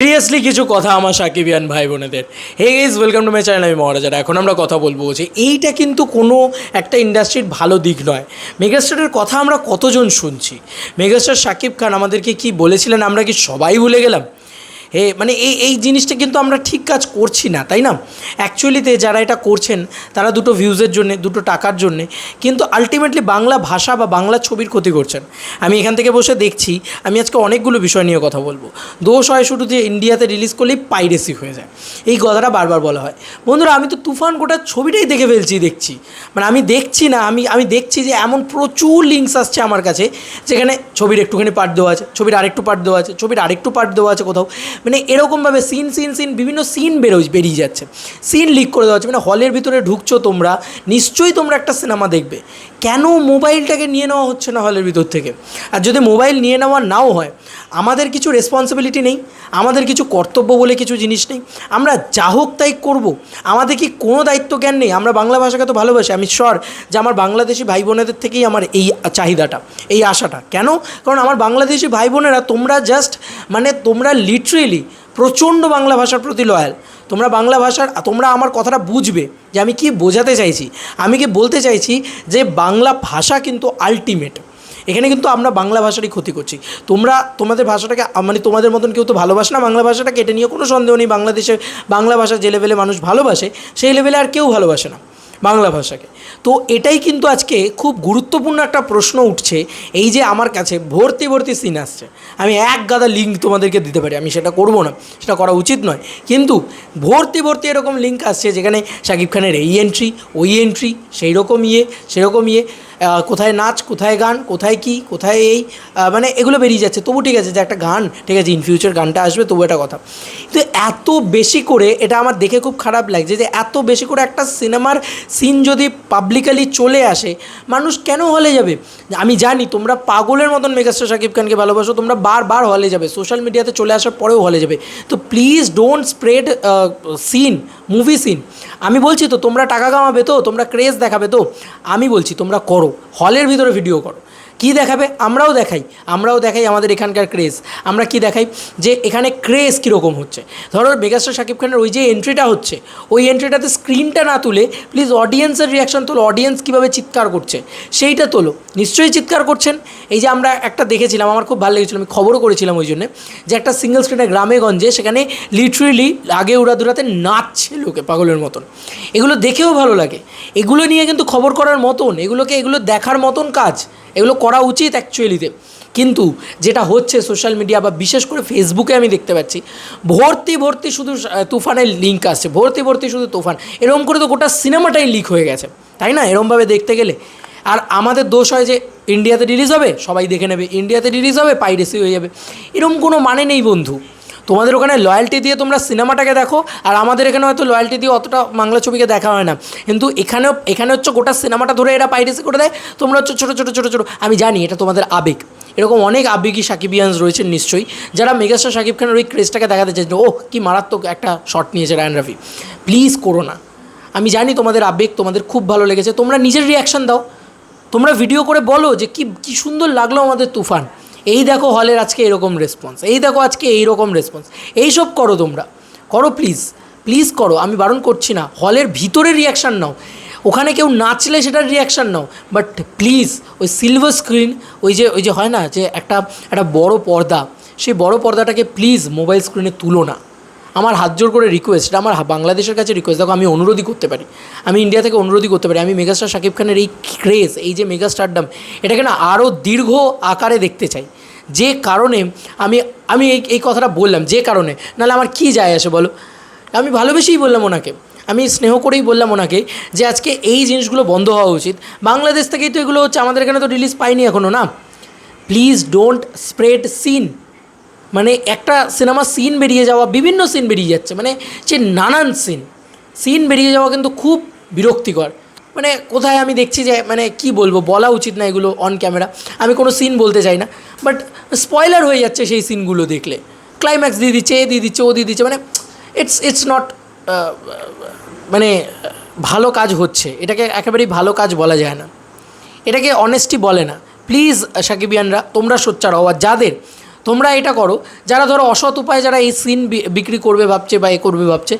Seriously কিছু কথা আমার সাকিবিয়ান ভাই বোনেদের। Hey guys, welcome to my channel. আমি মহারাজারা। এখন আমরা কথা বলবো যে এইটা কিন্তু কোনো একটা ইন্ডাস্ট্রির ভালো দিক নয়। মেগাস্টারের কথা আমরা কতজন শুনছি। মেগাস্টার শাকিব খান আমাদেরকে কি বলেছিলেন আমরা কি সবাই ভুলে গেলাম? মানে এই জিনিসটা কিন্তু আমরা ঠিক কাজ করছি না, তাই না? অ্যাকচুয়ালিতে যারা এটা করছেন তারা দুটো ভিউজের জন্যে, দুটো টাকার জন্যে, কিন্তু আলটিমেটলি বাংলা ভাষা বা বাংলা ছবির ক্ষতি করছেন। আমি এখান থেকে বসে দেখছি, আমি আজকে অনেকগুলো বিষয় নিয়ে কথা বলবো। দোষ হয় শুধু যে ইন্ডিয়াতে রিলিজ করলেই পাইরেসি হয়ে যায়, এই কথাটা বারবার বলা হয়। বন্ধুরা, আমি তো তুফান গোটা ছবিটাই দেখে ফেলছি, দেখছি মানে আমি দেখছি না, আমি দেখছি যে এমন প্রচুর লিঙ্কস আসছে আমার কাছে, যেখানে ছবির একটুখানি পার্ট দেওয়া আছে, ছবির আরেকটু পার্ট দেওয়া আছে, ছবির আরেকটু পার্ট দেওয়া আছে কোথাও, মানে এরকমভাবে সিন বিভিন্ন সিন বেরিয়ে যাচ্ছে, সিন লিক করে দেওয়া হচ্ছে। মানে হলের ভিতরে ঢুকছো তোমরা, নিশ্চয়ই তোমরা একটা সিনেমা দেখবে, কেন মোবাইলটাকে নিয়ে নেওয়া হচ্ছে না হলের ভিতর থেকে? আর যদি মোবাইল নিয়ে নেওয়া নাও হয়, আমাদের কিছু রেসপন্সিবিলিটি নেই, আমাদের কিছু কর্তব্য বলে কিছু জিনিস নেই, আমরা যা হোক তাই করবো? আমাদের কি কোনো দায়িত্ব জ্ঞান নেই? আমরা বাংলা ভাষাকে তো ভালোবাসি, আমি শিওর যে আমার বাংলাদেশি ভাই বোনেদের থেকেই আমার এই চাহিদাটা, এই আশাটা। কেন? কারণ আমার বাংলাদেশি ভাই বোনেরা, তোমরা জাস্ট মানে তোমরা লিটারেলি প্রচণ্ড বাংলা ভাষার প্রতি লয়াল। তোমরা বাংলা ভাষার, তোমরা আমার কথাটা বুঝবে যে আমি কি বোঝাতে চাইছি। আমি কি বলতে চাইছি যে বাংলা ভাষা কিন্তু আলটিমেট। এখানে কিন্তু আমরা বাংলা ভাষারই ক্ষতি করছি। তোমরা তোমাদের ভাষাটাকে, মানে তোমাদের মতন কেউ তো ভালোবাসে না বাংলা ভাষাটাকে, এটা নিয়ে কোনো সন্দেহ নেই। বাংলাদেশে বাংলা ভাষা যে লেভেলে মানুষ ভালোবাসে, সেই লেভেলে আর কেউ ভালোবাসে না বাংলা ভাষাকে। তো এটাই কিন্তু আজকে খুব গুরুত্বপূর্ণ একটা প্রশ্ন উঠছে। এই যে আমার কাছে ভর্তি সিন আসছে, আমি এক গাদা লিঙ্ক তোমাদেরকে দিতে পারি, আমি সেটা করবো না, সেটা করা উচিত নয়, কিন্তু ভর্তি এরকম লিঙ্ক আসছে যেখানে শাকিব খানের এই এন্ট্রি, ওই এন্ট্রি, সেরকম ইয়ে, কোথায় নাচ, কোথায় গান, কোথায় কি, কোথায় এই, মানে এগুলো বেরিয়ে যাচ্ছে। তবু ঠিক আছে যে একটা গান, ঠিক আছে, ইন ফিউচার গানটা আসবে, তবু একটা কথা। কিন্তু এত বেশি করে, এটা আমার দেখে খুব খারাপ লাগছে যে এত বেশি করে একটা সিনেমার সিন যদি পাবলিকালি চলে আসে, মানুষ কেন হলে যাবে? আমি জানি তোমরা পাগলের মতন মেগাস্টার শাকিব খানকে ভালোবাসো, তোমরা বারবার হলে যাবে, সোশ্যাল মিডিয়াতে চলে আসার পরেও হলে যাবে। তো please don't spread scene, movie scene. আমি বলছি তো, তোমরা টাকা কামাবে তো, তোমরা ক্রেজ দেখাবে তো, আমি বলছি তোমরা করো, হলের ভিতরে ভিডিও করো। কী দেখাবে? আমরাও দেখাই আমাদের এখানকার ক্রেজ। আমরা কি দেখাই যে এখানে ক্রেজ কীরকম হচ্ছে। ধরো মেগাস্টার শাকিব খানের ওই যে এন্ট্রিটা হচ্ছে, ওই এন্ট্রিটাতে স্ক্রিনটা না তুলে প্লিজ অডিয়েন্সের রিয়াকশান তোলো, অডিয়েন্স কীভাবে চিৎকার করছে সেইটা তোলো। নিশ্চয়ই চিৎকার করছেন। এই যে আমরা একটা দেখেছিলাম, আমার খুব ভালো লেগেছিলো, আমি খবরও করেছিলাম ওই জন্যে, যে একটা সিঙ্গেল স্ক্রিনে গ্রামে গঞ্জে, সেখানে লিটারেলি আগে উড়াদুরাতে নাচছে লোকে পাগলের মতন। এগুলো দেখেও ভালো লাগে, এগুলো নিয়ে কিন্তু খবর করার মতন, এগুলো দেখার মতন কাজ, এগুলো করা উচিত অ্যাকচুয়ালিতে। কিন্তু যেটা হচ্ছে সোশ্যাল মিডিয়া বা বিশেষ করে ফেসবুকে আমি দেখতে পাচ্ছি ভর্তি শুধু তুফানের লিঙ্ক আসছে, ভর্তি শুধু তুফান। এরকম করে তো গোটা সিনেমাটাই লিক হয়ে গেছে, তাই না? এরকমভাবে দেখতে গেলে আর আমাদের দোষ হয় যে ইন্ডিয়াতে রিলিজ হবে, সবাই দেখে নেবে, ইন্ডিয়াতে রিলিজ হবে, পাইরেসি হয়ে যাবে। এরকম কোনো মানে নেই বন্ধু। তোমাদের ওখানে লয়্যালটি দিয়ে তোমরা সিনেমাটাকে দেখো, আর আমাদের এখানে হয়তো লয়্যালটি দিয়ে অতটা বাংলা ছবিকে দেখা হয় না, কিন্তু এখানে হচ্ছে গোটা সিনেমাটা ধরে এরা পাইরেসি করে দেয়। তোমরা হচ্ছে ছোটো, আমি জানি এটা তোমাদের আবেগ। এরকম অনেক আবেগী সাকিবিয়ানস রয়েছেন নিশ্চয়ই, যারা মেগাস্টার শাকিব খানের ওই ক্রেজটাকে দেখাতে চাইছে। ওহ, কি মারাত্মক একটা শট নিয়েছে রায়ান রাফি। প্লিজ করো না। আমি জানি তোমাদের আবেগ, তোমাদের খুব ভালো লেগেছে, তোমরা নিজের রিয়াকশান দাও, তোমরা ভিডিও করে বলো যে কি সুন্দর লাগলো আমাদের তুফান। এই দেখো হলের আজকে এরকম রেসপন্স, এই দেখো আজকে এইরকম রেসপন্স। এইসব করো, তোমরা করো, প্লিজ করো, আমি বারণ করছি না। হলের ভিতরে রিয়াকশান নাও, ওখানে কেউ নাচলে সেটার রিয়াকশান নাও, বাট প্লিজ ওই সিলভার স্ক্রিন, ওই যে হয় না যে একটা বড় পর্দা, সেই বড় পর্দাটাকে প্লিজ মোবাইল স্ক্রিনে তুলো না। আমার হাত জোর করে রিকোয়েস্ট, এটা আমার বাংলাদেশের কাছে রিকোয়েস্ট। দেখো, আমি অনুরোধই করতে পারি, আমি ইন্ডিয়া থেকে অনুরোধই করতে পারি, আমি মেগাস্টার শাকিব খানের এই ক্রেজ, এই যে মেগাস্টারডাম, এটাকে না আরও দীর্ঘ আকারে দেখতে চাই। যে কারণে আমি এই কথাটা বললাম, যে কারণে, নাহলে আমার কী যায় আসে বলো? আমি ভালোবেসেই বললাম ওনাকে, আমি স্নেহ করেই বললাম ওনাকে যে আজকে এই জিনিসগুলো বন্ধ হওয়া উচিত। বাংলাদেশ থেকেই তো এগুলো হচ্ছে, আমাদের এখানে তো রিলিজ পাইনি এখনও না। Please don't spread scene. মানে একটা সিনেমা সিন বেরিয়ে যাওয়া, বিভিন্ন সিন বেরিয়ে যাচ্ছে, মানে যে নানান সিন বেরিয়ে যাওয়া কিন্তু খুব বিরক্তিকর। মানে কোথায় আমি দেখছি যে, মানে কি বলবো, বলা উচিত না এগুলো অন ক্যামেরা, আমি কোনো সিন বলতে চাই না, বাট স্পয়লার হয়ে যাচ্ছে সেই সিনগুলো দেখলে। ক্লাইম্যাক্স দিয়ে দিচ্ছে, ও দিয়ে দিচ্ছে, মানে ইটস নট, মানে ভালো কাজ হচ্ছে, এটাকে একেবারেই ভালো কাজ বলা যায় না, এটাকে অনেস্টি বলে না। প্লিজ সাকিবিয়ানরা, তোমরা সোচ্চার হও। আর যাদের তোমরা এটা করো, যারা ধরো অসৎ উপায়ে যারা এই সিন বিক্রি করবে ভাবছে বা এ করবে ভাবছে,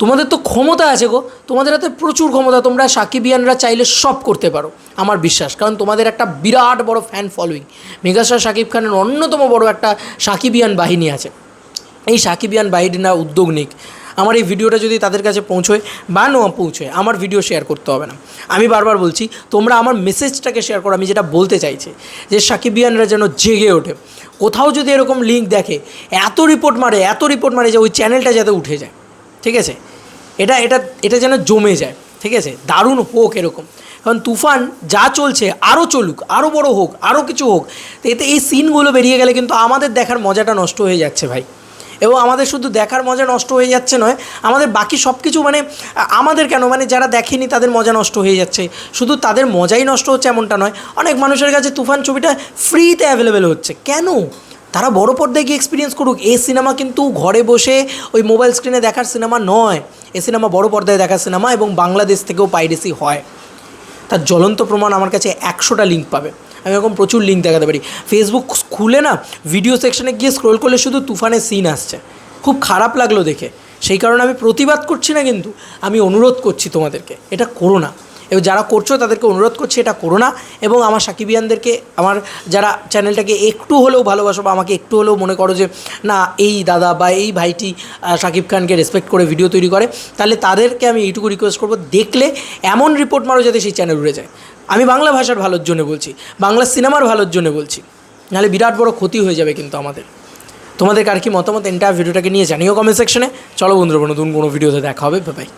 তোমাদের তো ক্ষমতা আছে গো, তোমাদের হাতে প্রচুর ক্ষমতা, তোমরা সাকিবিয়ানরা চাইলে সব করতে পারো আমার বিশ্বাস। কারণ তোমাদের একটা বিরাট বড় ফ্যান ফলোয়িং, মেগাস্টার শাকিব খানের অন্যতম বড় একটা সাকিবিয়ান বাহিনী আছে। এই সাকিবিয়ান বাহিনীরা উদ্যোগ নিক, আমার এই ভিডিওটা যদি তাদের কাছে পৌঁছয় বা না পৌঁছয়, আমার ভিডিও শেয়ার করতে হবে না। আমি বারবার বলছি, তোমরা আমার মেসেজটাকে শেয়ার করো। আমি যেটা বলতে চাইছি যে সাকিবিয়ানরা যেন জেগে ওঠে। কোথাও যদি এরকম লিঙ্ক দেখে, এত রিপোর্ট মারে যে ওই চ্যানেলটা যাতে উঠে যায়, ঠিক আছে? এটা এটা এটা যেন জমে যায়, ঠিক আছে? দারুণ হোক এরকম। কারণ তুফান যা চলছে আরও চলুক, আরও বড় হোক, আরও কিছু হোক। তো এতে এই সিনগুলো বেরিয়ে গেলে কিন্তু আমাদের দেখার মজাটা নষ্ট হয়ে যাচ্ছে ভাই। এবং আমাদের শুধু দেখার মজা নষ্ট হয়ে যাচ্ছে নয়, আমাদের বাকি সব কিছু মানে আমাদের কেন, মানে যারা দেখেনি তাদের মজা নষ্ট হয়ে যাচ্ছে। শুধু তাদের মজাই নষ্ট হচ্ছে এমনটা নয়, অনেক মানুষের কাছে তুফান ছবিটা ফ্রিতে অ্যাভেলেবেল হচ্ছে। কেন? তারা বড় পর্দায় গিয়ে এক্সপিরিয়েন্স করুক। এই সিনেমা কিন্তু ঘরে বসে ওই মোবাইল স্ক্রিনে দেখার সিনেমা নয়, এই সিনেমা বড় পর্দায় দেখার সিনেমা, এবং বাংলাদেশ থেকেও পাইরেসি হয়। তার জ্বলন্ত প্রমাণ আমার কাছে 100টা লিঙ্ক পাবে। আমি এরকম প্রচুর লিঙ্ক দেখাতে পারি। ফেসবুক খুলে না, ভিডিও সেকশনে গিয়ে স্ক্রোল করলে শুধু তুফানের সিন আসছে। খুব খারাপ লাগলো দেখে, সেই কারণে আমি প্রতিবাদ করছি না, কিন্তু আমি অনুরোধ করছি তোমাদেরকে, এটা করো না। এবং যারা করছো তাদেরকে অনুরোধ করছি, এটা করো না। এবং আমার সাকিবিয়ানদেরকে, আমার যারা চ্যানেলটাকে একটু হলেও ভালোবাসো বা আমাকে একটু হলেও মনে করো যে না এই দাদা বা এই ভাইটি শাকিব খানকে রেসপেক্ট করে ভিডিও তৈরি করে, তাহলে তাদেরকে আমি এইটুকু রিকোয়েস্ট করবো, দেখলে এমন রিপোর্ট মারো যাতে সেই চ্যানেল উড়ে যায়। আমি বাংলা ভাষার ভালোর জন্য বলছি, বাংলা সিনেমার ভালোর জন্য বলছি, নাহলে বিরাট বড় ক্ষতি হয়ে যাবে কিন্তু আমাদের। তোমাদের আর কি মতামত এন্টায়ার ভিডিওটাকে নিয়ে জানিও কমেন্ট সেকশনে। চলো বন্ধুরা, নতুন কোনো ভিডিওতে দেখা হবে, বাই বাই।